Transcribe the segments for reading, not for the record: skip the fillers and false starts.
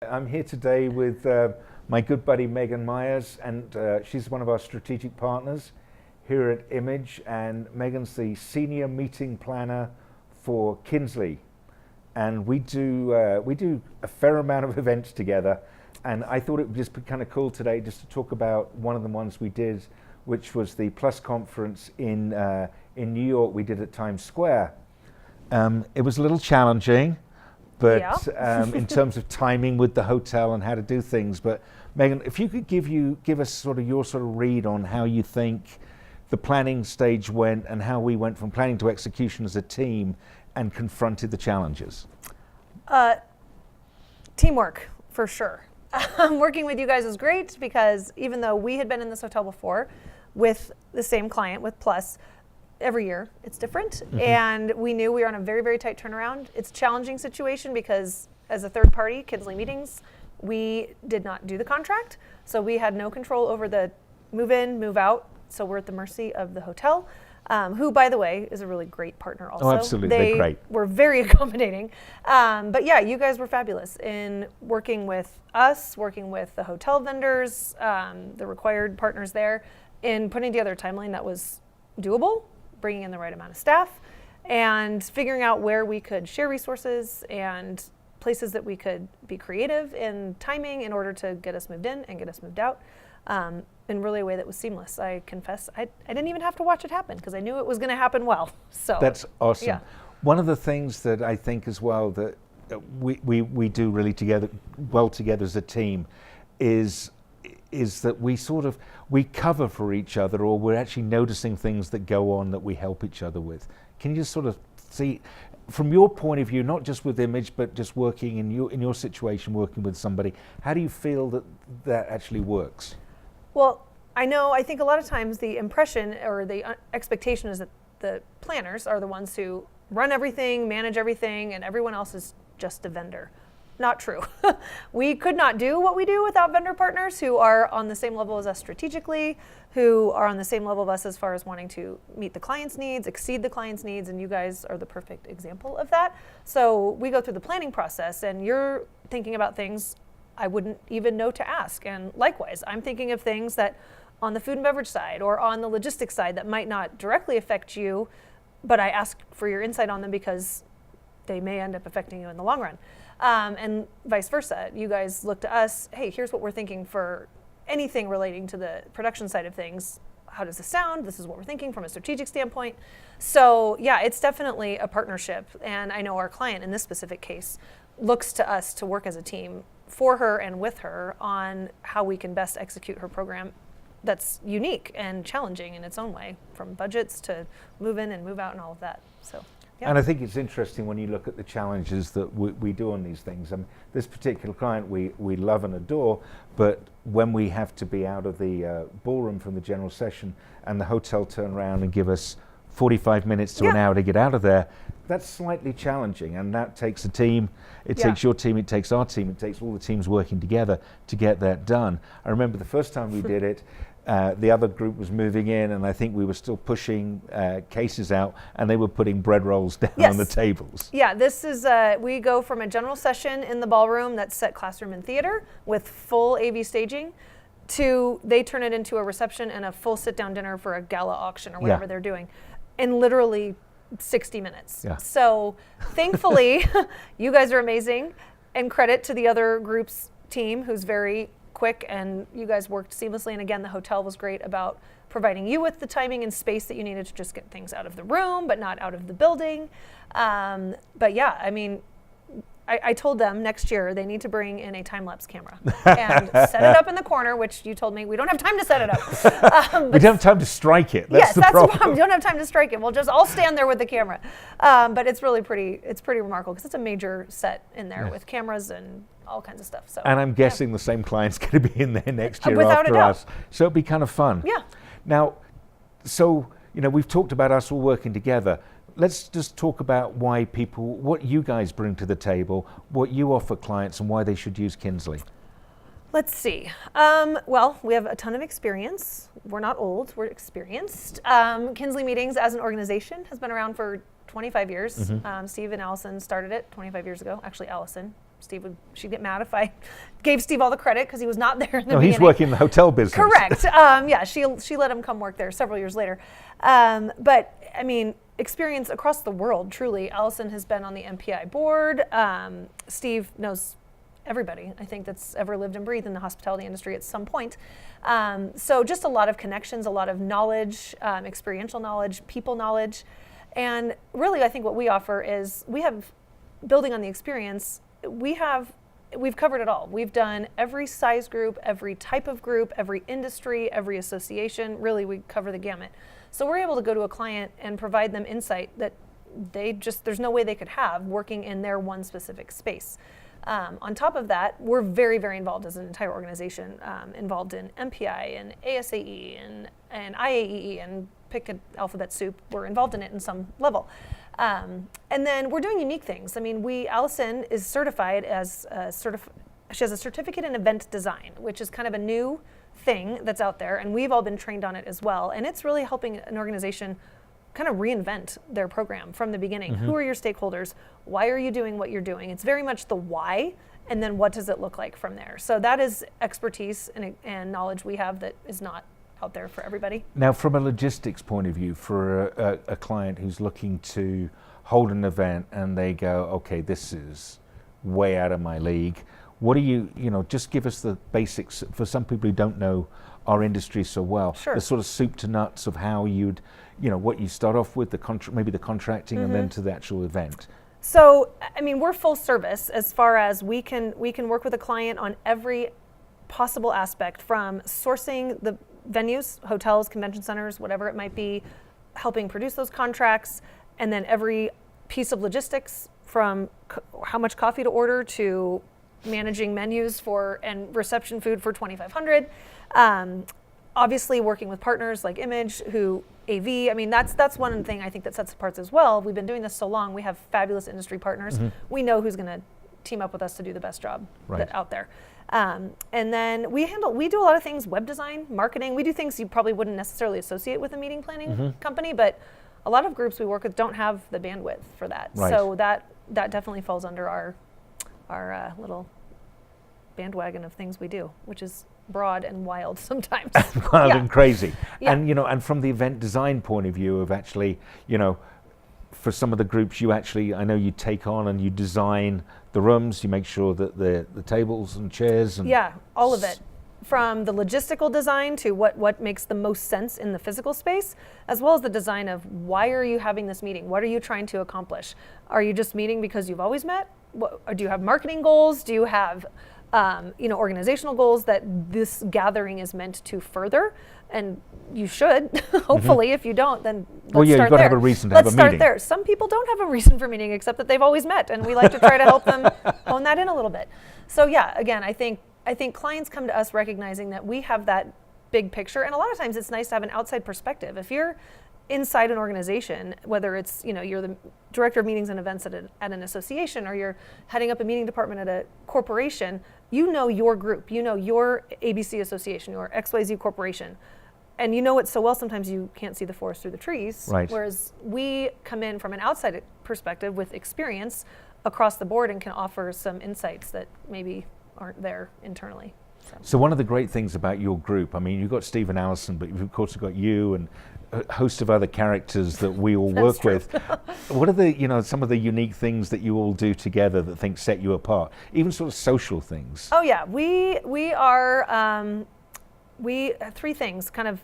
I'm here today with my good buddy Megan Meyers, and she's one of our strategic partners here at Image, and Megan's the senior meeting planner for Kinsley. And we do a fair amount of events together, and I thought it would just be kind of cool today just to talk about one of the ones we did, which was the Plus conference in New York we did at Times Square. It was a little challenging, but in terms of timing with the hotel and how to do things. But Megan, if you could give us sort of your sort of read on how you think the planning stage went and how we went from planning to execution as a team and confronted the challenges. Teamwork, for sure. Working with you guys was great because even though we had been in this hotel before with the same client, with Plus, every year it's different, and we knew we were on a very, very tight turnaround. It's a challenging situation because as a third party, Kinsley Meetings, we did not do the contract, so we had no control over the move in, move out, so we're at the mercy of the hotel, who, by the way, is a really great partner also. Oh, absolutely, they're great. Were very accommodating. But yeah, you guys were fabulous in working with us, working with the hotel vendors, the required partners there, in putting together a timeline that was doable, bringing in the right amount of staff, and figuring out where we could share resources and places that we could be creative in timing in order to get us moved in and get us moved out in really a way that was seamless. I confess, I didn't even have to watch it happen because I knew it was going to happen well. So that's awesome. Yeah. One of the things that I think as well that we do really well together as a team is that we cover for each other, or we're actually noticing things that go on that we help each other with. Can you just sort of see, from your point of view, not just with Image, but just working in your situation, working with somebody, how do you feel that actually works? Well, I think a lot of times the impression or the expectation is that the planners are the ones who run everything, manage everything, and everyone else is just a vendor. Not true. We could not do what we do without vendor partners who are on the same level as us strategically, who are on the same level of us as far as wanting to meet the client's needs, exceed the client's needs, and you guys are the perfect example of that. So we go through the planning process, and you're thinking about things I wouldn't even know to ask. And likewise, I'm thinking of things that on the food and beverage side or on the logistics side that might not directly affect you, but I ask for your insight on them because they may end up affecting you in the long run. And vice versa. You guys look to us, hey, here's what we're thinking for anything relating to the production side of things. How does this sound? This is what we're thinking from a strategic standpoint. So yeah, it's definitely a partnership. And I know our client in this specific case looks to us to work as a team for her and with her on how we can best execute her program that's unique and challenging in its own way, from budgets to move in and move out and all of that. So. Yeah. And I think it's interesting when you look at the challenges that we do on these things. This particular client we love and adore, but when we have to be out of the ballroom from the general session and the hotel turn around and give us 45 minutes to an hour to get out of there, that's slightly challenging. And that takes a team, it takes your team, it takes our team, it takes all the teams working together to get that done. I remember the first time we did it, the other group was moving in, and I think we were still pushing cases out, and they were putting bread rolls down on the tables. Yeah, this is, we go from a general session in the ballroom that's set classroom and theater with full AV staging to they turn it into a reception and a full sit-down dinner for a gala auction or whatever they're doing in literally 60 minutes. Yeah. So thankfully, you guys are amazing, and credit to the other group's team who's very quick, and you guys worked seamlessly. And again, the hotel was great about providing you with the timing and space that you needed to just get things out of the room, but not out of the building. But yeah, I mean, I told them next year they need to bring in a time-lapse camera and set it up in the corner, which you told me we don't have time to set it up. We don't have time to strike it. That's the problem. The problem. We don't have time to strike it. We'll just all stand there with the camera. But it's really pretty remarkable because it's a major set in there with cameras and all kinds of stuff. So, and I'm guessing the same client's going to be in there next year without after us. So it'd be kind of fun. Yeah. Now, so, we've talked about us all working together. Let's just talk about what you guys bring to the table, what you offer clients, and why they should use Kinsley. Let's see. Well, we have a ton of experience. We're not old, we're experienced. Kinsley Meetings as an organization has been around for 25 years. Steve and Allison started it 25 years ago. Actually, Allison she'd get mad if I gave Steve all the credit because he was not there in the beginning. No, he's working in the hotel business. Correct. Yeah, she let him come work there several years later. But I mean, experience across the world, truly. Allison has been on the MPI board. Steve knows everybody, I think, that's ever lived and breathed in the hospitality industry at some point. So just a lot of connections, a lot of knowledge, experiential knowledge, people knowledge. And really, I think what we offer is building on the experience, we've covered it all. We've done every size group, every type of group, every industry, every association. Really, we cover the gamut. So we're able to go to a client and provide them insight that there's no way they could have working in their one specific space. On top of that, we're very, very involved as an entire organization, involved in MPI and ASAE and IAEE and pick an alphabet soup. We're involved in it in some level. And then we're doing unique things. I mean, Allison is certified as she has a certificate in event design, which is kind of a new thing that's out there, and we've all been trained on it as well. And it's really helping an organization kind of reinvent their program from the beginning. Mm-hmm. Who are your stakeholders? Why are you doing what you're doing? It's very much the why, and then what does it look like from there? So that is expertise and knowledge we have that is not out there for everybody. Now, from a logistics point of view, for a client who's looking to hold an event and they go, okay, this is way out of my league, what do you just give us the basics for some people who don't know our industry so well. Sure. The sort of soup to nuts of how you'd, what you start off with, maybe the contracting, mm-hmm. and then to the actual event. So, I mean, we're full service as far as we can work with a client on every possible aspect, from sourcing the venues, hotels, convention centers, whatever it might be, helping produce those contracts, and then every piece of logistics, from how much coffee to order to managing menus and reception food for 2,500. Obviously working with partners like Image, AV, I mean, that's one thing I think that sets us apart as well. We've been doing this so long, we have fabulous industry partners. Mm-hmm. We know who's gonna team up with us to do the best job out there. And then we do a lot of things, web design, marketing. We do things you probably wouldn't necessarily associate with a meeting planning mm-hmm. company, but a lot of groups we work with don't have the bandwidth for that. Right. So that definitely falls under our little bandwagon of things we do, which is broad and wild sometimes. Wild and crazy. Yeah. And and from the event design point of view of actually, for some of the groups I know you take on and you design the rooms, you make sure that the tables and chairs and all of it. From the logistical design to what makes the most sense in the physical space, as well as the design of why are you having this meeting? What are you trying to accomplish? Are you just meeting because you've always met? Or do you have marketing goals? Do you have organizational goals that this gathering is meant to further? And you should, hopefully. Mm-hmm. If you don't, then let's you've got to have a reason to have a meeting. Let's start there. Some people don't have a reason for meeting except that they've always met, and we like to try to help them hone that in a little bit. So again, I think clients come to us recognizing that we have that big picture, and a lot of times it's nice to have an outside perspective. If you're inside an organization, whether it's you're the director of meetings and events at an association, or you're heading up a meeting department at a corporation, your group, your ABC association, your XYZ corporation, and it so well sometimes you can't see the forest through the trees. Right. Whereas we come in from an outside perspective with experience across the board and can offer some insights that maybe aren't there internally. So one of the great things about your group, I mean, you've got Steve and Allison, but you've of course got you and a host of other characters that we all work with. What are the, some of the unique things that you all do together that set you apart? Even sort of social things. Oh yeah, we are, three things kind of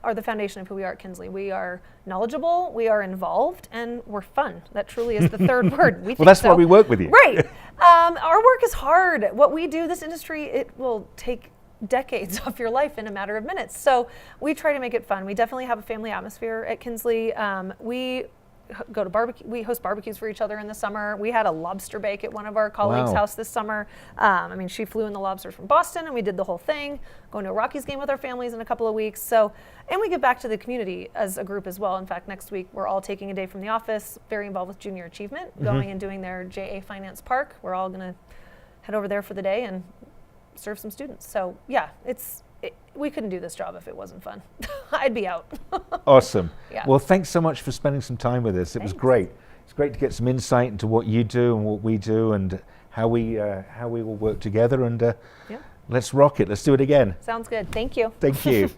are the foundation of who we are at Kinsley. We are knowledgeable, we are involved, and we're fun. That truly is the third word. Well, that's why we work with you. Right. Our work is hard. What we do, this industry, it will take decades off your life in a matter of minutes. So we try to make it fun. We definitely have a family atmosphere at Kinsley. We go to barbecue. We host barbecues for each other in the summer. We had a lobster bake at one of our colleagues' house this summer. She flew in the lobsters from Boston, and we did the whole thing. Going to a Rockies game with our families in a couple of weeks. So, and we give back to the community as a group as well. In fact, next week we're all taking a day from the office, very involved with Junior Achievement, mm-hmm. going and doing their JA Finance Park. We're all going to head over there for the day and serve some students. So yeah, we couldn't do this job if it wasn't fun. I'd be out. Awesome. Yeah. Well, thanks so much for spending some time with us. It was great. It's great to get some insight into what you do and what we do and how we all work together, and Yeah. let's rock it. Let's do it again. Sounds good. Thank you. Thank you.